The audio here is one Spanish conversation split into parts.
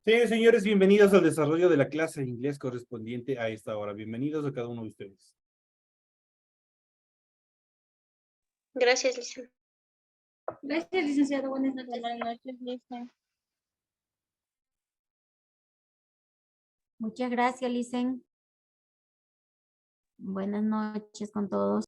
Sí, señores, bienvenidos al desarrollo de la clase de inglés correspondiente a esta hora. Bienvenidos a cada uno de ustedes. Gracias, licenciado. Gracias, licenciado. Buenas noches, Licen. Muchas gracias, Licen. Buenas noches con todos.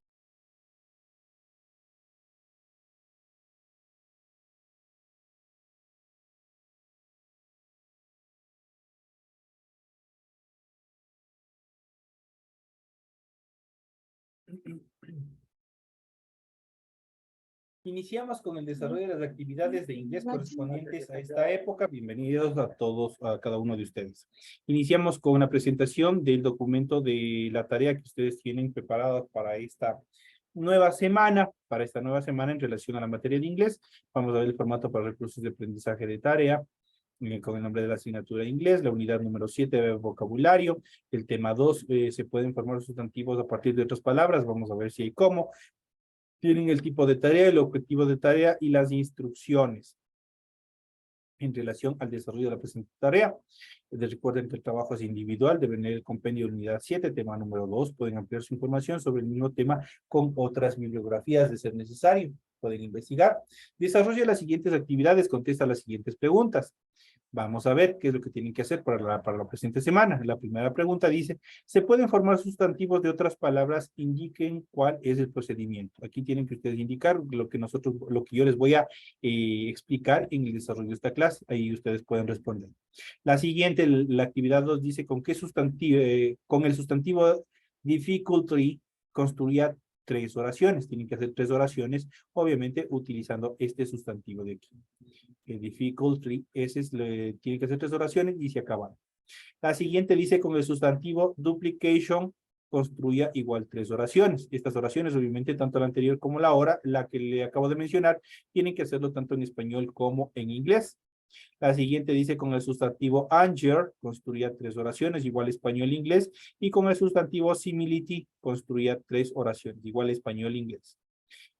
Iniciamos con el desarrollo de las actividades de inglés correspondientes a esta época. Bienvenidos a todos, a cada uno de ustedes. Iniciamos con una presentación del documento de la tarea que ustedes tienen preparada para esta nueva semana, en relación a la materia de inglés. Vamos a ver el formato para recursos de aprendizaje de tarea, con el nombre de la asignatura de inglés, la unidad número 7 de vocabulario, el tema 2, se pueden formar sustantivos a partir de otras palabras, vamos a ver si hay cómo. Tienen el tipo de tarea, el objetivo de tarea y las instrucciones en relación al desarrollo de la presente tarea. Recuerden que el trabajo es individual, deben leer el compendio de unidad 7, tema número 2, pueden ampliar su información sobre el mismo tema con otras bibliografías de ser necesario, pueden investigar. Desarrolla las siguientes actividades, contesta las siguientes preguntas. Vamos a ver qué es lo que tienen que hacer para la presente semana. La primera pregunta dice, ¿se pueden formar sustantivos de otras palabras? Indiquen cuál es el procedimiento. Aquí tienen que ustedes indicar lo que yo les voy a explicar en el desarrollo de esta clase. Ahí ustedes pueden responder. La siguiente, la actividad 2 dice, ¿con qué sustantivo, con el sustantivo difficulty construía 3 oraciones? Tienen que hacer 3 oraciones, obviamente utilizando este sustantivo de aquí. El difficulty, tiene que hacer 3 oraciones y se acaban. La siguiente dice, con el sustantivo duplication construya igual 3 oraciones. Estas oraciones, obviamente, tanto la anterior como la que le acabo de mencionar, tienen que hacerlo tanto en español como en inglés. La siguiente dice, con el sustantivo anger construya 3 oraciones, igual español inglés, y con el sustantivo similitude construya 3 oraciones, igual español inglés.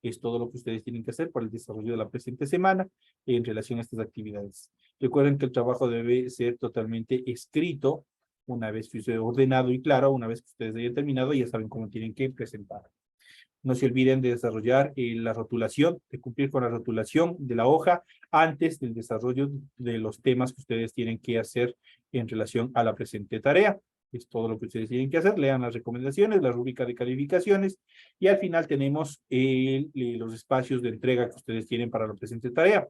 Es todo lo que ustedes tienen que hacer para el desarrollo de la presente semana en relación a estas actividades. Recuerden que el trabajo debe ser totalmente escrito, una vez que esté ordenado y claro, una vez que ustedes hayan terminado, ya saben cómo tienen que presentar. No se olviden de desarrollar la rotulación, de cumplir con la rotulación de la hoja antes del desarrollo de los temas que ustedes tienen que hacer en relación a la presente tarea. Es todo lo que ustedes tienen que hacer. Lean las recomendaciones, la rúbrica de calificaciones y al final tenemos los espacios de entrega que ustedes tienen para la presente tarea.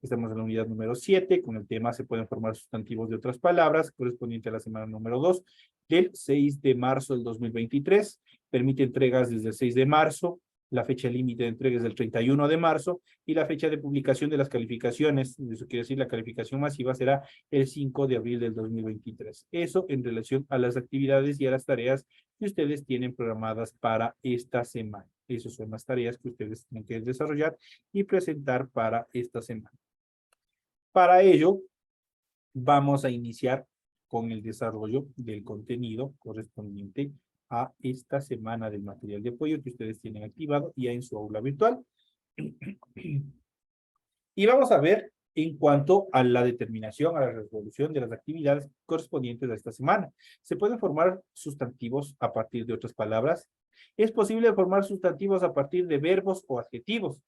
Estamos en la unidad número 7, con el tema se pueden formar sustantivos de otras palabras, correspondiente a la semana número 2, del 6 de marzo del 2023. Permite entregas desde el 6 de marzo, la fecha límite de entrega es del 31 de marzo y la fecha de publicación de las calificaciones, eso quiere decir la calificación masiva será el 5 de abril del 2023. Eso en relación a las actividades y a las tareas que ustedes tienen programadas para esta semana. Esas son las tareas que ustedes tienen que desarrollar y presentar para esta semana. Para ello, vamos a iniciar con el desarrollo del contenido correspondiente a esta semana del material de apoyo que ustedes tienen activado ya en su aula virtual. Y vamos a ver en cuanto a la determinación, a la resolución de las actividades correspondientes a esta semana. ¿Se pueden formar sustantivos a partir de otras palabras? ¿Es posible formar sustantivos a partir de verbos o adjetivos?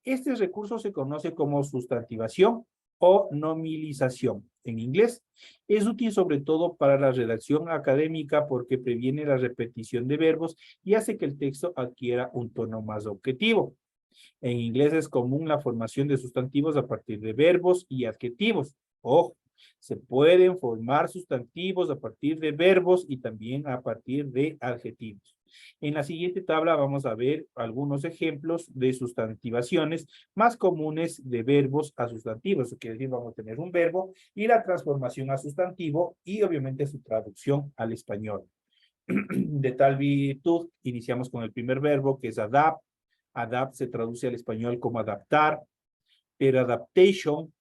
Este recurso se conoce como sustantivación o nomilización en inglés. Es útil sobre todo para la redacción académica porque previene la repetición de verbos y hace que el texto adquiera un tono más objetivo. En inglés es común la formación de sustantivos a partir de verbos y adjetivos. Ojo, se pueden formar sustantivos a partir de verbos y también a partir de adjetivos. En la siguiente tabla vamos a ver algunos ejemplos de sustantivaciones más comunes de verbos a sustantivos. Eso quiere decir, vamos a tener un verbo y la transformación a sustantivo y obviamente su traducción al español. De tal virtud, iniciamos con el primer verbo que es adapt. Adapt se traduce al español como adaptar, pero adaptation,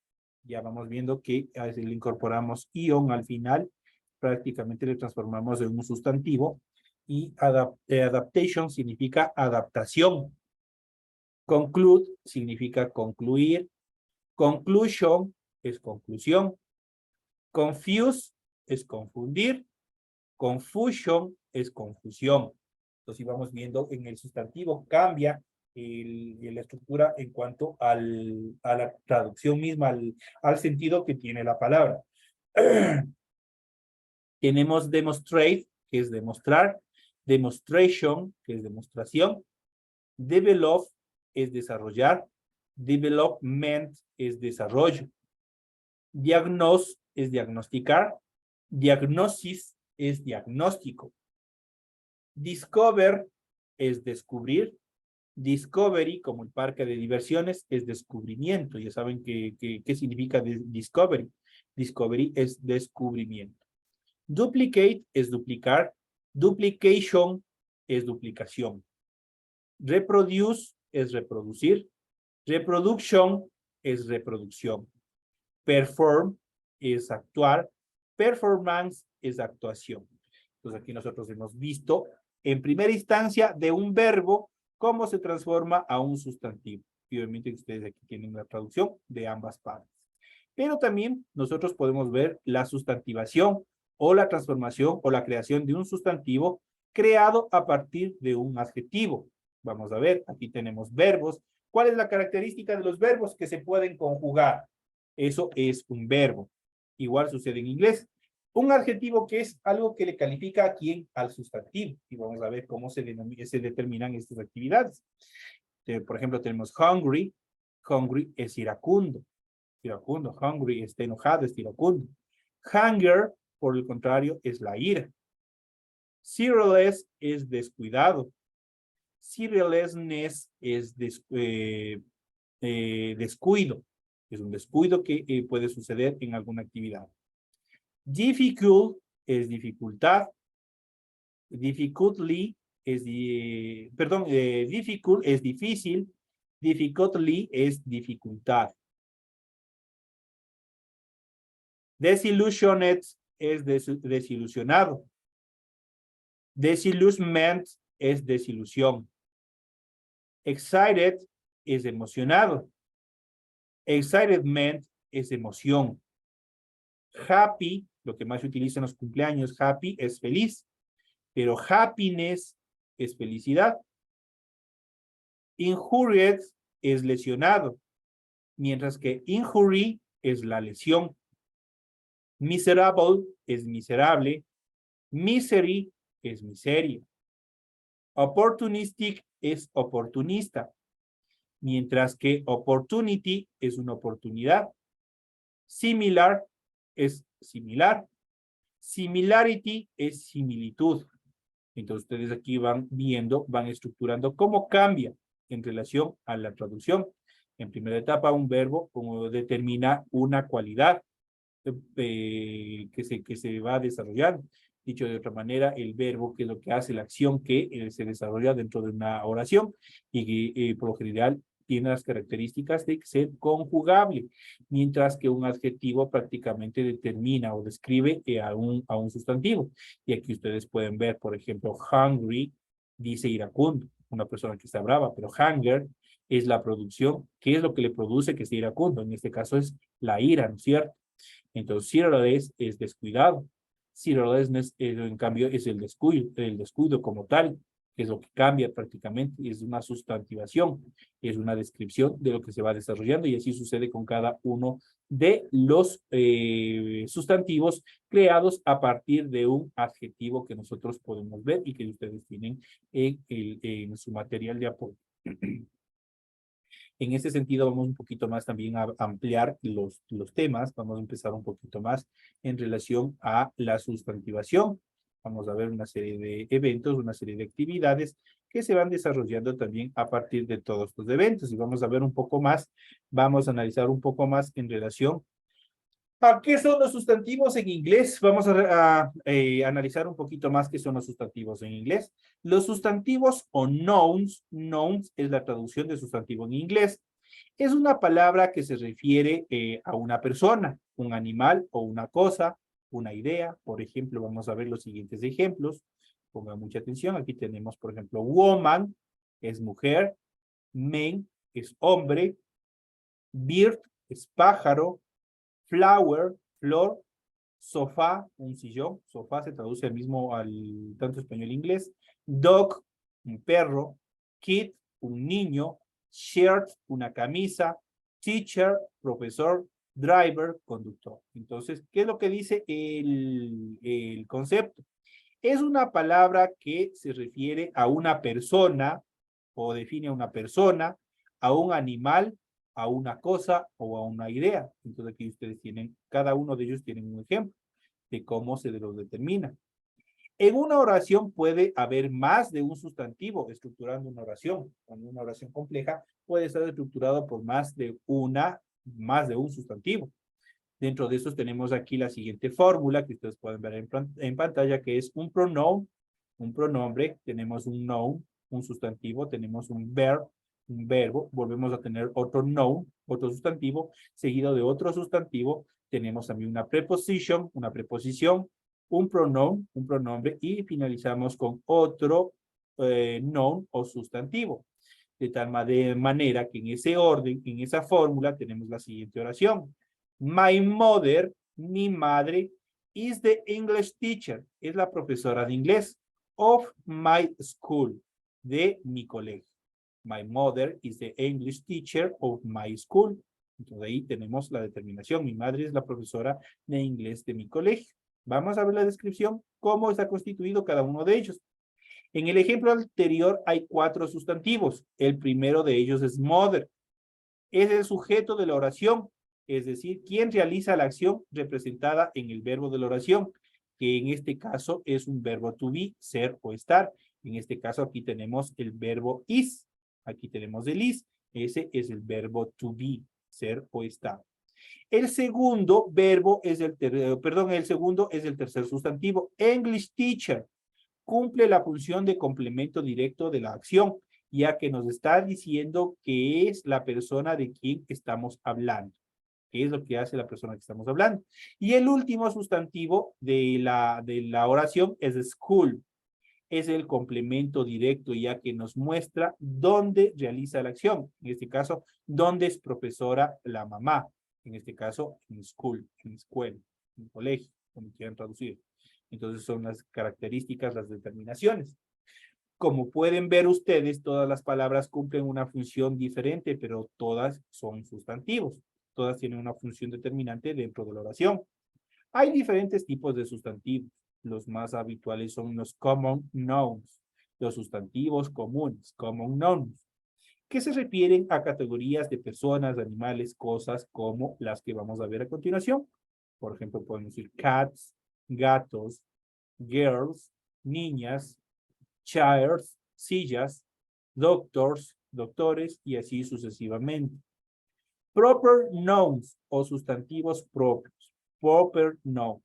ya vamos viendo que le incorporamos ion al final, prácticamente le transformamos en un sustantivo, y adaptation significa adaptación. Conclude significa concluir. Conclusion es conclusión. Confuse es confundir. Confusion es confusión. Entonces, vamos viendo en el sustantivo, cambia la estructura en cuanto a la traducción misma, al sentido que tiene la palabra. Tenemos demonstrate, que es demostrar. Demonstration, que es demostración. Develop es desarrollar. Development es desarrollo. Diagnose es diagnosticar. Diagnosis es diagnóstico. Discover es descubrir. Discovery, como el parque de diversiones, es descubrimiento. Ya saben qué significa discovery. Discovery es descubrimiento. Duplicate es duplicar. Duplication es duplicación. Reproduce es reproducir. Reproduction es reproducción. Perform es actuar. Performance es actuación. Entonces aquí nosotros hemos visto en primera instancia de un verbo cómo se transforma a un sustantivo. Y obviamente ustedes aquí tienen la traducción de ambas partes. Pero también nosotros podemos ver la sustantivación o la transformación o la creación de un sustantivo creado a partir de un adjetivo. Vamos a ver, aquí tenemos verbos. ¿Cuál es la característica de los verbos? Que se pueden conjugar. Eso es un verbo. Igual sucede en inglés. Un adjetivo que es algo que le califica a quién, al sustantivo. Y vamos a ver cómo se determinan estas actividades. Por ejemplo, tenemos hungry. Hungry es iracundo. Iracundo. Hungry está enojado, es iracundo. Hunger, por el contrario, es la ira. Cerealless es descuidado. Cereallessness es descuido. Es un descuido que puede suceder en alguna actividad. Difficult es dificultad. Difficultly es, difficult es difícil. Difficultly es dificultad. Desillusioned es desilusionado. Desillusionment es desilusión. Excited es emocionado. Excitedment es emoción. Happy, lo que más se utiliza en los cumpleaños, happy es feliz, pero happiness es felicidad. Injured es lesionado, mientras que injury es la lesión. Miserable es miserable. Misery es miseria. Opportunistic es oportunista, mientras que opportunity es una oportunidad. Similar es similar. Similarity es similitud. Entonces ustedes aquí van viendo, van estructurando cómo cambia en relación a la traducción. En primera etapa, un verbo como determina una cualidad que se va desarrollando. Dicho de otra manera, el verbo, que es lo que hace la acción que se desarrolla dentro de una oración y que por lo general tiene las características de ser conjugable, mientras que un adjetivo prácticamente determina o describe a un sustantivo. Y aquí ustedes pueden ver, por ejemplo, hungry dice iracundo, una persona que está brava, pero hunger es la producción. ¿Qué es lo que le produce que esté iracundo? En este caso es la ira, ¿no es cierto? Entonces, cerealless es descuidado. Cereallessness, en cambio, es el descuido como tal, que es lo que cambia prácticamente, es una sustantivación, es una descripción de lo que se va desarrollando, y así sucede con cada uno de los sustantivos creados a partir de un adjetivo que nosotros podemos ver y que ustedes tienen en su material de apoyo. En ese sentido, vamos un poquito más también a ampliar los temas. Vamos a empezar un poquito más en relación a la sustantivación. Vamos a ver una serie de eventos, una serie de actividades que se van desarrollando también a partir de todos estos eventos. Y vamos a ver un poco más, vamos a analizar un poco más en relación a qué son los sustantivos en inglés. Vamos a analizar un poquito más qué son los sustantivos en inglés. Los sustantivos o nouns, nouns es la traducción de sustantivo en inglés. Es una palabra que se refiere a una persona, un animal o una cosa, una idea. Por ejemplo, vamos a ver los siguientes ejemplos. Pongan mucha atención. Aquí tenemos, por ejemplo, woman es mujer, man es hombre, bird es pájaro, flower, flor, Sofá, un sillón. Sofá se traduce al mismo al tanto español e inglés. Dog, un perro. Kid, un niño. Shirt, una camisa. Teacher, profesor. Driver, conductor. Entonces, ¿qué es lo que dice el concepto? Es una palabra que se refiere a una persona o define a una persona, a un animal, a una cosa o a una idea. Entonces aquí ustedes tienen, cada uno de ellos tienen un ejemplo de cómo se lo determina. En una oración puede haber más de un sustantivo estructurando una oración. Cuando una oración compleja puede estar estructurado por más de un sustantivo. Dentro de estos tenemos aquí la siguiente fórmula que ustedes pueden ver en pantalla, que es un pronoun, un pronombre, tenemos un noun, un sustantivo, tenemos un verb, un verbo, volvemos a tener otro noun, otro sustantivo, seguido de otro sustantivo, tenemos también una preposición, un pronoun, un pronombre, y finalizamos con otro noun o sustantivo. De tal manera que en ese orden, en esa fórmula, tenemos la siguiente oración. My mother, mi madre, is the English teacher, es la profesora de inglés, of my school, de mi colegio. My mother is the English teacher of my school. Entonces ahí tenemos la determinación. Mi madre es la profesora de inglés de mi colegio. Vamos a ver la descripción, cómo está constituido cada uno de ellos. En el ejemplo anterior hay 4 sustantivos. El primero de ellos es mother. Es el sujeto de la oración, es decir, quien realiza la acción representada en el verbo de la oración, que en este caso es un verbo to be, ser o estar. En este caso aquí tenemos el verbo is. Aquí tenemos el is. Ese es el verbo to be, ser o estar. El segundo verbo es el tercer sustantivo, English teacher. Cumple la función de complemento directo de la acción, ya que nos está diciendo que es la persona de quien estamos hablando. ¿Qué es lo que hace la persona que estamos hablando? Y el último sustantivo de la oración es school. Es el complemento directo, ya que nos muestra dónde realiza la acción. En este caso, dónde es profesora la mamá. En este caso, en school, en escuela, en colegio, como quieran traducir. Entonces son las características, las determinaciones. Como pueden ver ustedes, todas las palabras cumplen una función diferente, pero todas son sustantivos. Todas tienen una función determinante dentro de la oración. Hay diferentes tipos de sustantivos. Los más habituales son los common nouns, los sustantivos comunes, common nouns, que se refieren a categorías de personas, animales, cosas, como las que vamos a ver a continuación. Por ejemplo, podemos decir cats, gatos, girls, niñas, chairs, sillas, doctors, doctores, y así sucesivamente. Proper nouns o sustantivos propios. Proper nouns.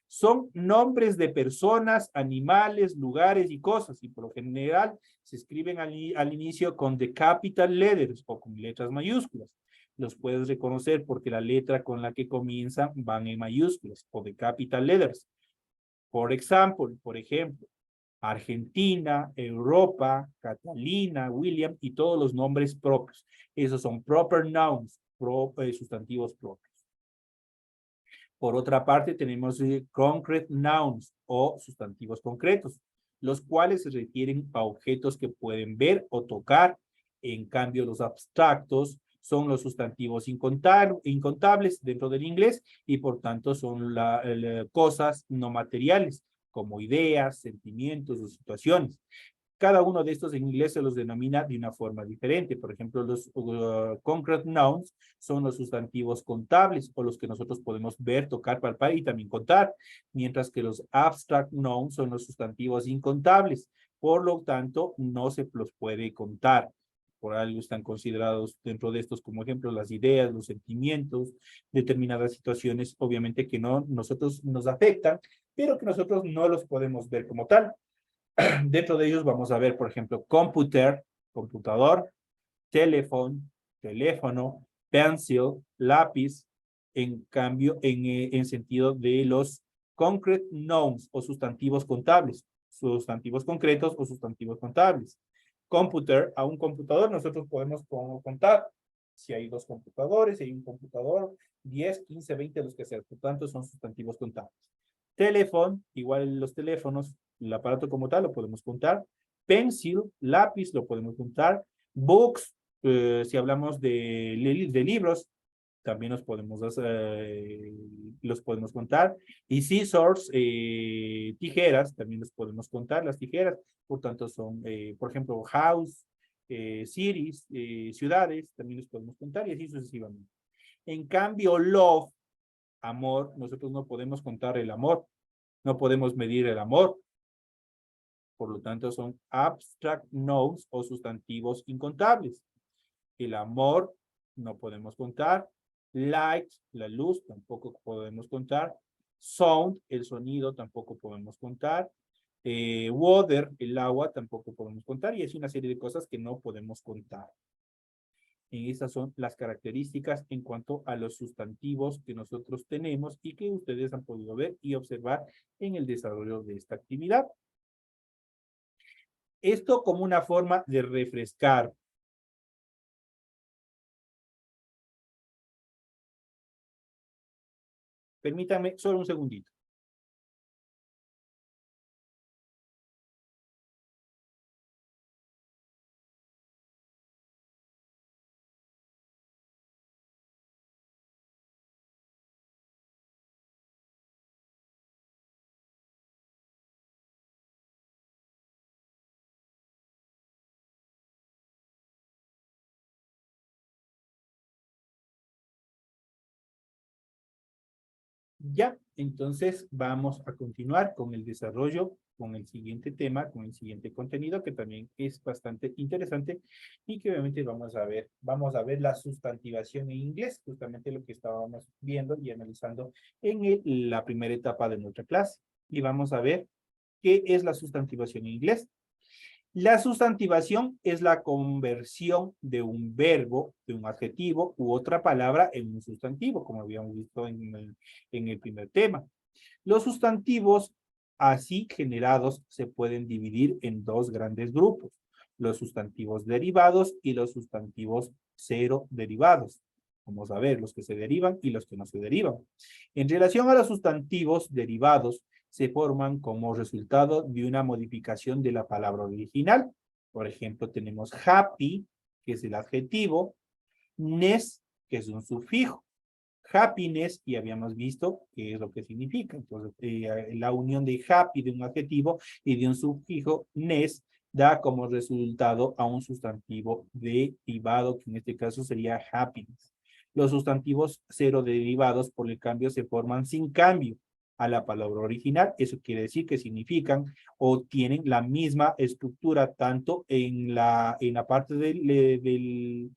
Son nombres de personas, animales, lugares y cosas, y por lo general se escriben al inicio con the capital letters o con letras mayúsculas. Los puedes reconocer porque la letra con la que comienzan van en mayúsculas o de capital letters. Por ejemplo, Argentina, Europa, Catalina, William y todos los nombres propios. Esos son proper nouns, sustantivos propios. Por otra parte, tenemos concrete nouns o sustantivos concretos, los cuales se refieren a objetos que pueden ver o tocar. En cambio, los abstractos son los sustantivos incontables dentro del inglés y por tanto son cosas no materiales, como ideas, sentimientos o situaciones. Cada uno de estos en inglés se los denomina de una forma diferente. Por ejemplo, los concrete nouns son los sustantivos contables o los que nosotros podemos ver, tocar, palpar y también contar, mientras que los abstract nouns son los sustantivos incontables. Por lo tanto, no se los puede contar. Por algo están considerados dentro de estos como ejemplo las ideas, los sentimientos, determinadas situaciones, obviamente que no nosotros nos afectan, pero que nosotros no los podemos ver como tal. Dentro de ellos vamos a ver, por ejemplo, computer, computador, teléfono, pencil, lápiz, en cambio, en sentido de los concrete nouns o sustantivos contables, sustantivos concretos o sustantivos contables. Computer, a un computador nosotros podemos contar si hay 2 computadores, si hay un computador 10, 15, 20, los que sean. Por tanto, son sustantivos contables. Teléfono, igual los teléfonos, el aparato como tal lo podemos contar. Pencil, lápiz, lo podemos contar. Books, si hablamos de libros, también los podemos contar. Y scissors, tijeras, también los podemos contar, las tijeras. Por tanto, son, por ejemplo, house, cities, ciudades, también los podemos contar y así sucesivamente. En cambio, love, amor, nosotros no podemos contar el amor, no podemos medir el amor. Por lo tanto, son abstract nouns o sustantivos incontables. El amor no podemos contar. Light, la luz, tampoco podemos contar. Sound, el sonido, tampoco podemos contar. Water, el agua, tampoco podemos contar. Y es una serie de cosas que no podemos contar. Y estas son las características en cuanto a los sustantivos que nosotros tenemos y que ustedes han podido ver y observar en el desarrollo de esta actividad. Esto como una forma de refrescar. Permítanme solo un segundito. Ya, entonces vamos a continuar con el desarrollo, con el siguiente tema, con el siguiente contenido, que también es bastante interesante y que obviamente vamos a ver la sustantivación en inglés, justamente lo que estábamos viendo y analizando en la primera etapa de nuestra clase. Y vamos a ver qué es la sustantivación en inglés. La sustantivación es la conversión de un verbo, de un adjetivo u otra palabra en un sustantivo, como habíamos visto en el primer tema. Los sustantivos así generados se pueden dividir en dos grandes grupos, los sustantivos derivados y los sustantivos cero derivados. Vamos a ver los que se derivan y los que no se derivan. En relación a los sustantivos derivados, se forman como resultado de una modificación de la palabra original. Por ejemplo, tenemos happy, que es el adjetivo, ness, que es un sufijo. Happiness, y habíamos visto qué es lo que significa. Entonces, la unión de happy, de un adjetivo, y de un sufijo, ness, da como resultado a un sustantivo derivado, que en este caso sería happiness. Los sustantivos cero derivados, por el cambio, se forman sin cambio a la palabra original. Eso quiere decir que significan o tienen la misma estructura tanto en la parte del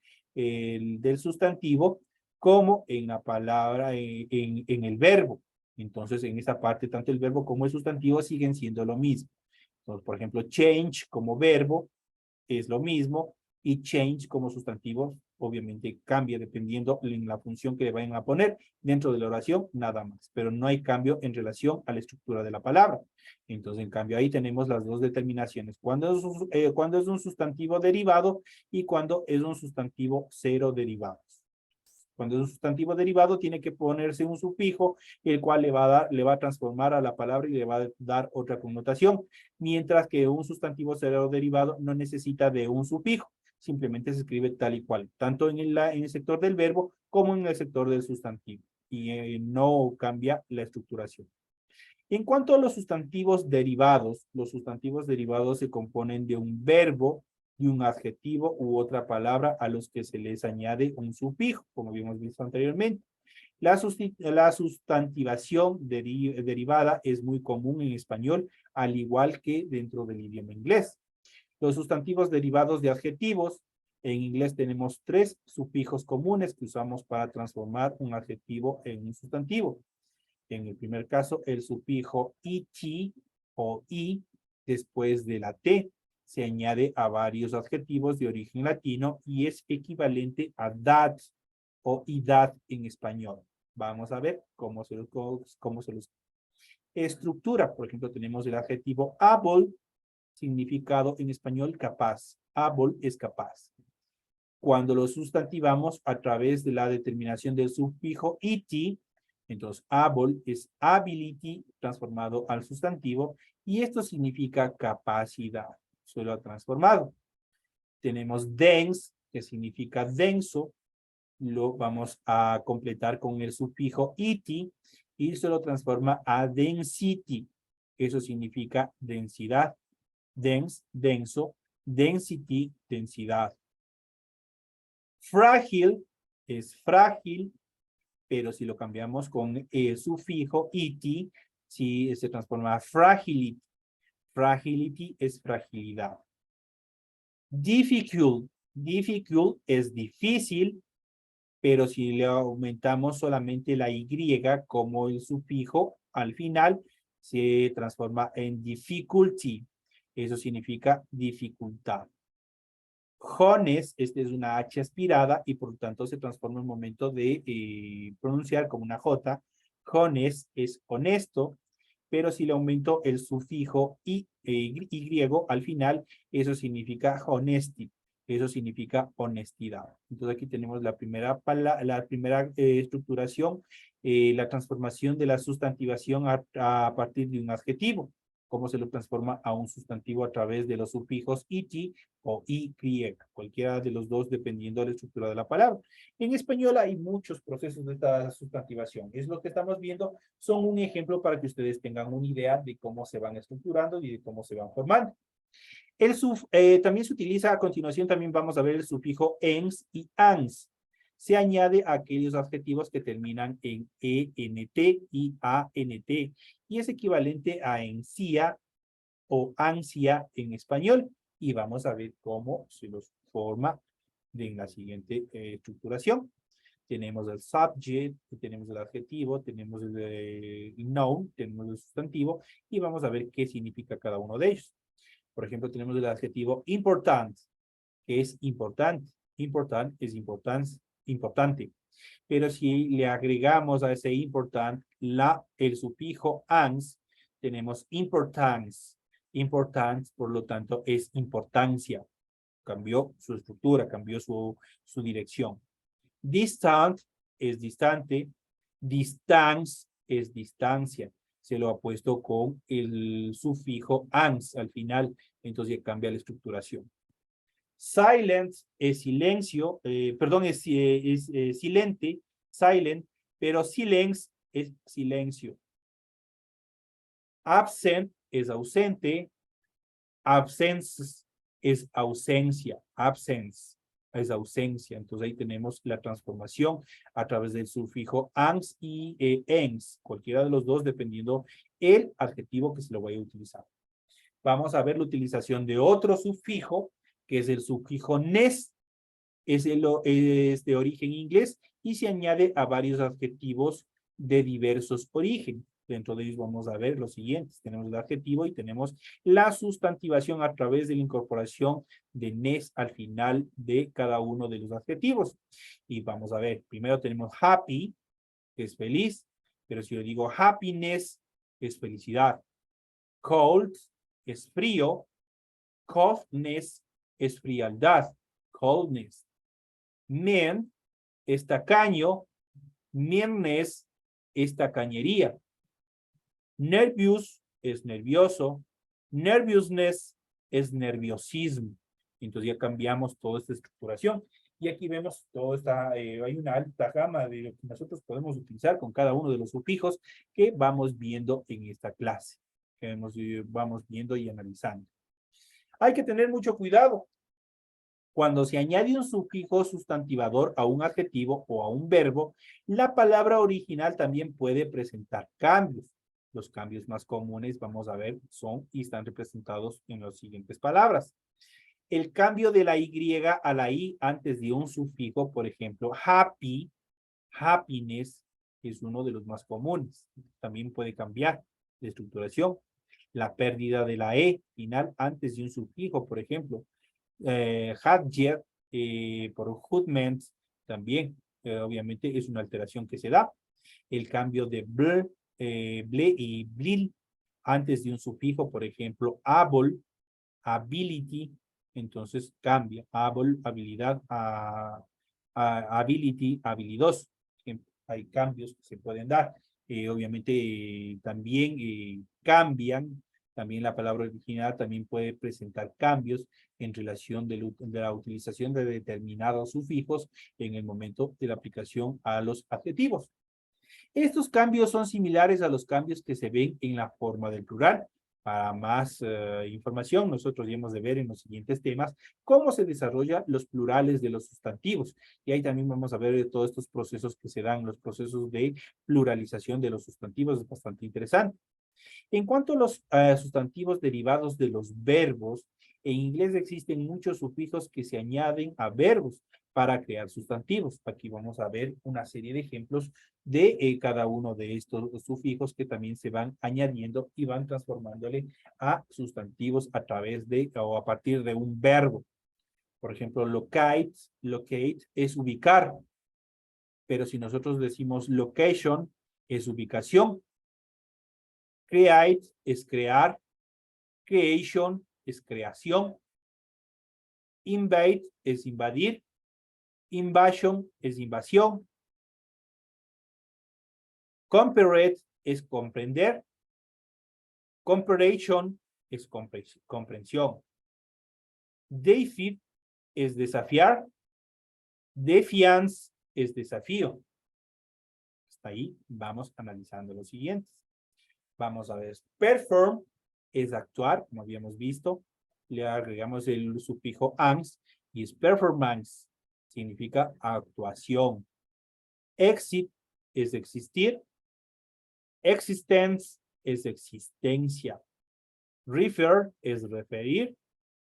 sustantivo como en la palabra, en el verbo. Entonces, en esta parte, tanto el verbo como el sustantivo siguen siendo lo mismo. Entonces, por ejemplo, change como verbo es lo mismo y change como sustantivo obviamente cambia dependiendo en la función que le vayan a poner dentro de la oración, nada más, pero no hay cambio en relación a la estructura de la palabra. Entonces, en cambio, ahí tenemos las dos determinaciones, cuando es un sustantivo derivado y cuando es un sustantivo cero derivado. Cuando es un sustantivo derivado, tiene que ponerse un sufijo, el cual le va a transformar a la palabra y le va a dar otra connotación, mientras que un sustantivo cero derivado no necesita de un sufijo, simplemente se escribe tal y cual, tanto en el sector del verbo como en el sector del sustantivo, y no cambia la estructuración. En cuanto a los sustantivos derivados se componen de un verbo, de un adjetivo u otra palabra a los que se les añade un sufijo, como habíamos visto anteriormente. La sustantivación derivada es muy común en español, al igual que dentro del idioma inglés. Los sustantivos derivados de adjetivos, en inglés tenemos 3 sufijos comunes que usamos para transformar un adjetivo en un sustantivo. En el primer caso, el sufijo it o i después de la t se añade a varios adjetivos de origen latino y es equivalente a that o idad en español. Vamos a ver cómo se los estructura. Por ejemplo, tenemos el adjetivo able, significado en español capaz. Able es capaz. cuando lo sustantivamos a través de la determinación del sufijo ity. Entonces, able es ability transformado al sustantivo y esto significa capacidad. Se lo ha transformado. Tenemos dense, que significa denso. Lo vamos a completar con el sufijo ity y se lo transforma a density. Eso significa densidad. Dense, denso. Density, densidad. Frágil es frágil, pero si lo cambiamos con el sufijo ity, si se transforma a fragility. Fragility es fragilidad. Difficult. Difficult es difícil, pero si le aumentamos solamente la Y como el sufijo al final, se transforma en difficulty. Eso significa dificultad. Honest, este es una H aspirada y por lo tanto se transforma en momento de pronunciar como una J. Honest es honesto, pero si le aumento el sufijo y al final, eso significa honesty. Eso significa honestidad. Entonces aquí tenemos la primera estructuración, la transformación de la sustantivación a partir de un adjetivo. Cómo se lo transforma a un sustantivo a través de los sufijos ity o y, cualquiera de los dos dependiendo de la estructura de la palabra. En español hay muchos procesos de esta sustantivación. Es lo que estamos viendo, son un ejemplo para que ustedes tengan una idea de cómo se van estructurando y de cómo se van formando. También se utiliza, a continuación también vamos a ver el sufijo ens y ans. Se añade a aquellos adjetivos que terminan en ENT y ANT y es equivalente a encía o ansia en español. Y vamos a ver cómo se los forma en la siguiente estructuración. Tenemos el subject, tenemos el adjetivo, tenemos el noun, tenemos el sustantivo y vamos a ver qué significa cada uno de ellos. Por ejemplo, tenemos el adjetivo important, que es importante. Important es importante. Pero si le agregamos a ese important el sufijo ans, tenemos importance. Importance, por lo tanto, es importancia. Cambió su estructura, cambió su dirección. Distant es distante. Distance es distancia. Se lo ha puesto con el sufijo ans al final, entonces ya cambia la estructuración. Silent es silencio, es silente, silent, pero silence es silencio. Absent es ausente, absence es ausencia, absence es ausencia. Entonces ahí tenemos la transformación a través del sufijo ans y ens, cualquiera de los dos dependiendo el adjetivo que se lo vaya a utilizar. Vamos a ver la utilización de otro sufijo, que es el sufijo nes, es de origen inglés y se añade a varios adjetivos de diversos orígenes. Dentro de ellos vamos a ver los siguientes. Tenemos el adjetivo y tenemos la sustantivación a través de la incorporación de nes al final de cada uno de los adjetivos. Y vamos a ver, primero tenemos happy, que es feliz, pero si yo digo happiness, es felicidad. Cold es frío. Coldness es frialdad. Coldness. Mean es tacaño. Meanness es tacañería. Nervous es nervioso. Nervousness es nerviosismo. Entonces ya cambiamos toda esta estructuración. Y aquí vemos toda esta, hay una alta gama de lo que nosotros podemos utilizar con cada uno de los sufijos que vamos viendo en esta clase. Que vamos viendo y analizando. Hay que tener mucho cuidado. Cuando se añade un sufijo sustantivador a un adjetivo o a un verbo, la palabra original también puede presentar cambios. Los cambios más comunes, vamos a ver, son y están representados en las siguientes palabras. El cambio de la Y a la I antes de un sufijo, por ejemplo, happy, happiness, es uno de los más comunes. También puede cambiar de estructuración. La pérdida de la E final antes de un sufijo, por ejemplo, hadjet por hoodment también, obviamente es una alteración que se da. El cambio de ble y blil antes de un sufijo, por ejemplo, able, ability, Entonces cambia. Habilidad a ability, habilidoso. Hay cambios que se pueden dar. Obviamente también cambian. También la palabra original también puede presentar cambios en relación de la utilización de determinados sufijos en el momento de la aplicación a los adjetivos. Estos cambios son similares a los cambios que se ven en la forma del plural. Para más información, nosotros hemos de ver en los siguientes temas cómo se desarrollan los plurales de los sustantivos. Y ahí también vamos a ver todos estos procesos que se dan, los procesos de pluralización de los sustantivos, es bastante interesante. En cuanto a los sustantivos derivados de los verbos, en inglés existen muchos sufijos que se añaden a verbos para crear sustantivos. Aquí vamos a ver una serie de ejemplos de cada uno de estos sufijos que también se van añadiendo y van transformándole a sustantivos a través de o a partir de un verbo. Por ejemplo, locate es ubicar, pero si nosotros decimos location, es ubicación. Create es crear, creation es creación, invade es invadir, invasion es invasión, comprehend es comprender, comprehension es comprensión, defeat es desafiar, defiance es desafío. Hasta ahí vamos analizando los siguientes. Vamos a ver, perform es actuar, como habíamos visto. Le agregamos el sufijo ans y es performance, significa actuación. Exit es existir. Existence es existencia. Refer es referir.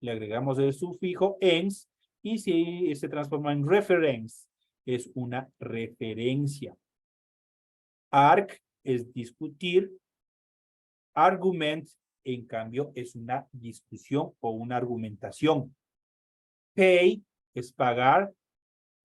Le agregamos el sufijo ens y si se transforma en reference, es una referencia. Arc es discutir. Argument, en cambio, es una discusión o una argumentación. Pay es pagar.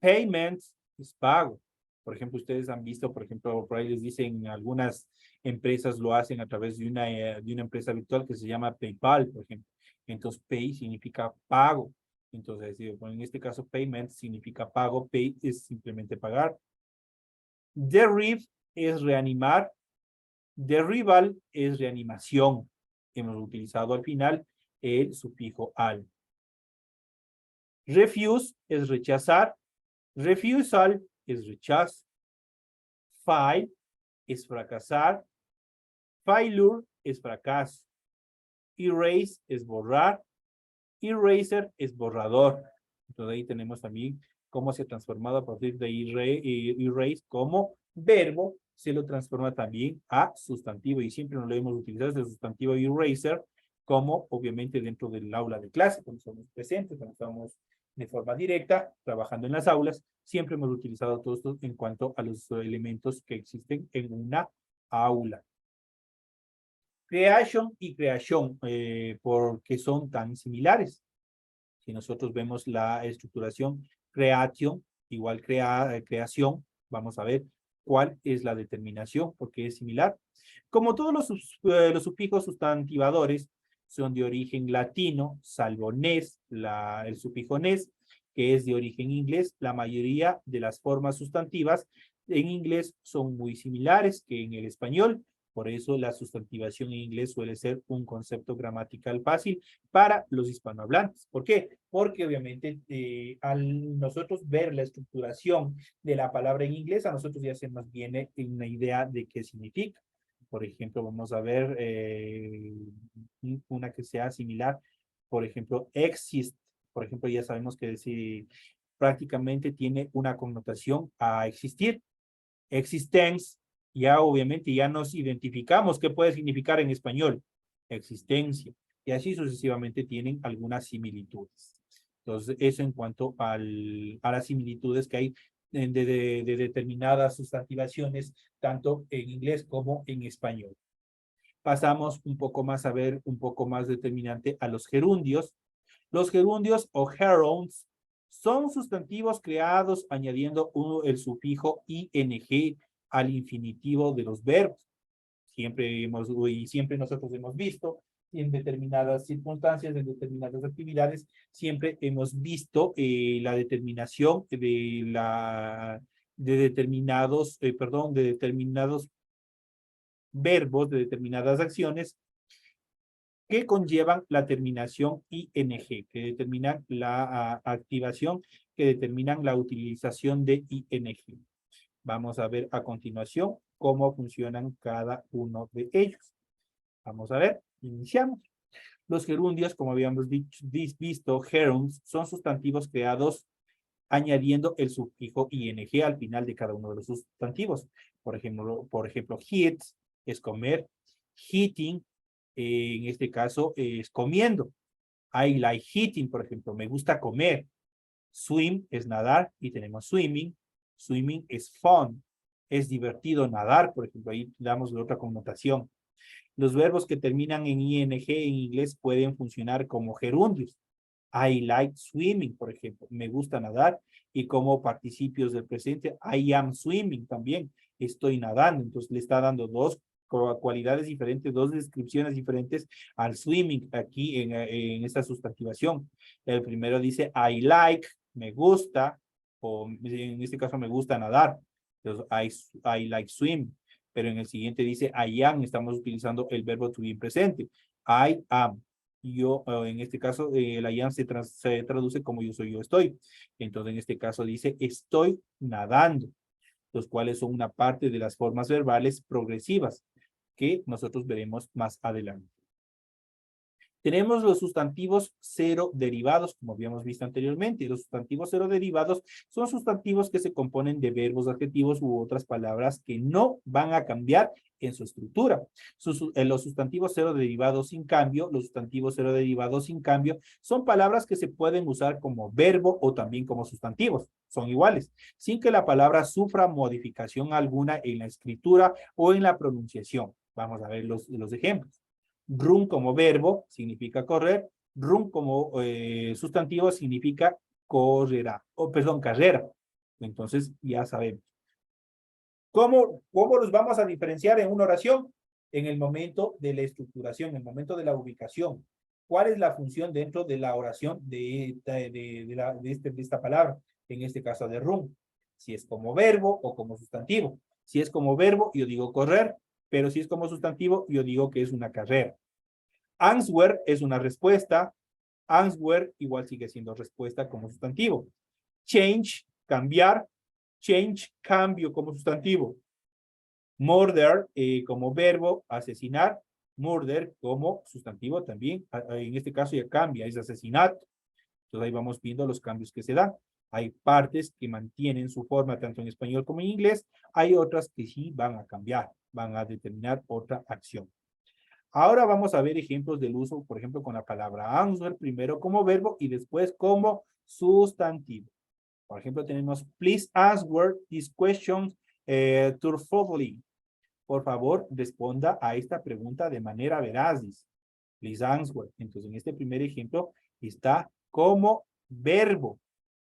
Payment es pago. Por ejemplo, ustedes han visto, por ejemplo, por ahí les dicen, algunas empresas lo hacen a través de una empresa virtual que se llama PayPal, por ejemplo. Entonces, pay significa pago. Entonces, en este caso, payment significa pago. Pay es simplemente pagar. Derive es reanimar. Derrival es reanimación. Hemos utilizado al final el sufijo al. Refuse es rechazar. Refusal es rechazo. Fail es fracasar. Failure es fracaso. Erase es borrar. Eraser es borrador. Entonces ahí tenemos también cómo se ha transformado a partir de erase como verbo, se lo transforma también a sustantivo y siempre nos lo hemos utilizado el sustantivo eraser como obviamente dentro del aula de clase, cuando somos presentes, cuando estamos de forma directa, trabajando en las aulas, siempre hemos utilizado todo esto en cuanto a los elementos que existen en una aula. Creation y creación, ¿por qué son tan similares? Si nosotros vemos la estructuración, creation, igual creación, vamos a ver cuál es la determinación, porque es similar. Como todos los sufijos sustantivadores son de origen latino, salvo nes, el sufijo nes, que es de origen inglés, la mayoría de las formas sustantivas en inglés son muy similares que en el español. Por eso la sustantivación en inglés suele ser un concepto gramatical fácil para los hispanohablantes. ¿Por qué? Porque obviamente al nosotros ver la estructuración de la palabra en inglés, a nosotros ya se nos viene una idea de qué significa. Por ejemplo, vamos a ver una que sea similar. Por ejemplo, exist. Por ejemplo, ya sabemos que si prácticamente tiene una connotación a existir. Existence, ya obviamente ya nos identificamos qué puede significar en español, existencia, y así sucesivamente tienen algunas similitudes. Entonces, eso en cuanto a las similitudes que hay de determinadas sustantivaciones, tanto en inglés como en español. Pasamos un poco más a ver, un poco más determinante a los gerundios. Los gerundios o gerunds son sustantivos creados añadiendo el sufijo ing al infinitivo de los verbos. Siempre nosotros hemos visto en determinadas circunstancias, en determinadas actividades, siempre hemos visto la determinación de determinados, de determinados verbos, de determinadas acciones que conllevan la terminación ing, que determinan la activación, que determinan la utilización de ing. Vamos a ver a continuación cómo funcionan cada uno de ellos. Vamos a ver, iniciamos. Los gerundios, como habíamos visto, gerunds, son sustantivos creados añadiendo el sufijo ing al final de cada uno de los sustantivos. Por ejemplo, hit es comer, eating, en este caso es comiendo. I like eating, por ejemplo, me gusta comer. Swim es nadar y tenemos swimming. Swimming es fun, es divertido nadar, por ejemplo, ahí damos la otra connotación. Los verbos que terminan en ing en inglés pueden funcionar como gerundios. I like swimming, por ejemplo, me gusta nadar, y como participios del presente, I am swimming también, estoy nadando. Entonces le está dando dos cualidades diferentes, dos descripciones diferentes al swimming aquí en esta sustantivación. El primero dice I like, me gusta, o en este caso me gusta nadar. Entonces I like swim. Pero en el siguiente dice I am, estamos utilizando el verbo to be presente. I am. Yo, en este caso, el I am se traduce como yo soy, yo estoy. Entonces, en este caso dice estoy nadando, los cuales son una parte de las formas verbales progresivas que nosotros veremos más adelante. Tenemos los sustantivos cero derivados, como habíamos visto anteriormente. Los sustantivos cero derivados son sustantivos que se componen de verbos, adjetivos u otras palabras que no van a cambiar en su estructura. Los sustantivos cero derivados sin cambio, son palabras que se pueden usar como verbo o también como sustantivos. Son iguales, sin que la palabra sufra modificación alguna en la escritura o en la pronunciación. Vamos a ver los ejemplos. Run como verbo significa correr. Run como sustantivo significa correrá. Carrera. Entonces ya sabemos. ¿Cómo los vamos a diferenciar en una oración? En el momento de la estructuración, en el momento de la ubicación. ¿Cuál es la función dentro de la oración de esta palabra? En este caso de run. Si es como verbo o como sustantivo. Si es como verbo, yo digo correr. Pero si es como sustantivo, yo digo que es una carrera. Answer es una respuesta. Answer igual sigue siendo respuesta como sustantivo. Change, cambiar. Change, cambio como sustantivo. Murder como verbo, asesinar. Murder como sustantivo también. En este caso ya cambia, es asesinato. Entonces ahí vamos viendo los cambios que se dan. Hay partes que mantienen su forma tanto en español como en inglés. Hay otras que sí van a cambiar, van a determinar otra acción. Ahora vamos a ver ejemplos del uso, por ejemplo, con la palabra answer, primero como verbo y después como sustantivo. Por ejemplo, tenemos, please answer this question truthfully. Por favor, responda a esta pregunta de manera veraz. Please answer. Entonces, en este primer ejemplo está como verbo.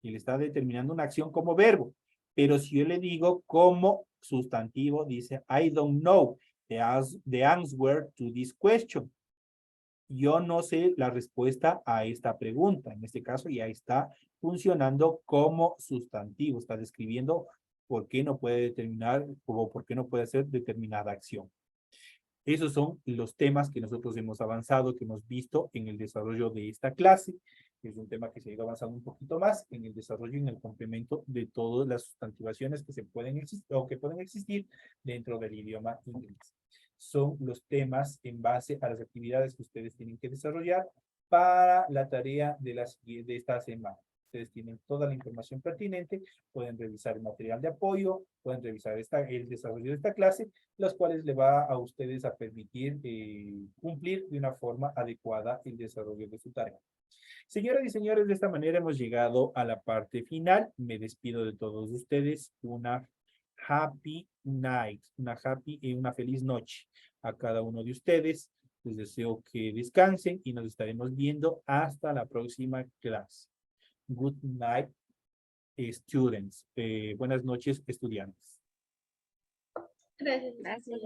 Y le está determinando una acción como verbo. Pero si yo le digo como sustantivo, dice, I don't know the answer to this question. Yo no sé la respuesta a esta pregunta. En este caso ya está funcionando como sustantivo. Está describiendo por qué no puede determinar o por qué no puede hacer determinada acción. Esos son los temas que nosotros hemos avanzado, que hemos visto en el desarrollo de esta clase. Es un tema que se ha ido avanzando un poquito más en el desarrollo y en el complemento de todas las sustantivaciones que se pueden existir o que pueden existir dentro del idioma inglés. Son los temas en base a las actividades que ustedes tienen que desarrollar para la tarea de esta semana. Ustedes tienen toda la información pertinente, pueden revisar el material de apoyo, pueden revisar el desarrollo de esta clase, los cuales le va a ustedes a permitir cumplir de una forma adecuada el desarrollo de su tarea. Señoras y señores, de esta manera hemos llegado a la parte final. Me despido de todos ustedes. Una happy night, una feliz noche a cada uno de ustedes. Les deseo que descansen y nos estaremos viendo hasta la próxima clase. Good night, students. Buenas noches, estudiantes. Gracias. Gracias.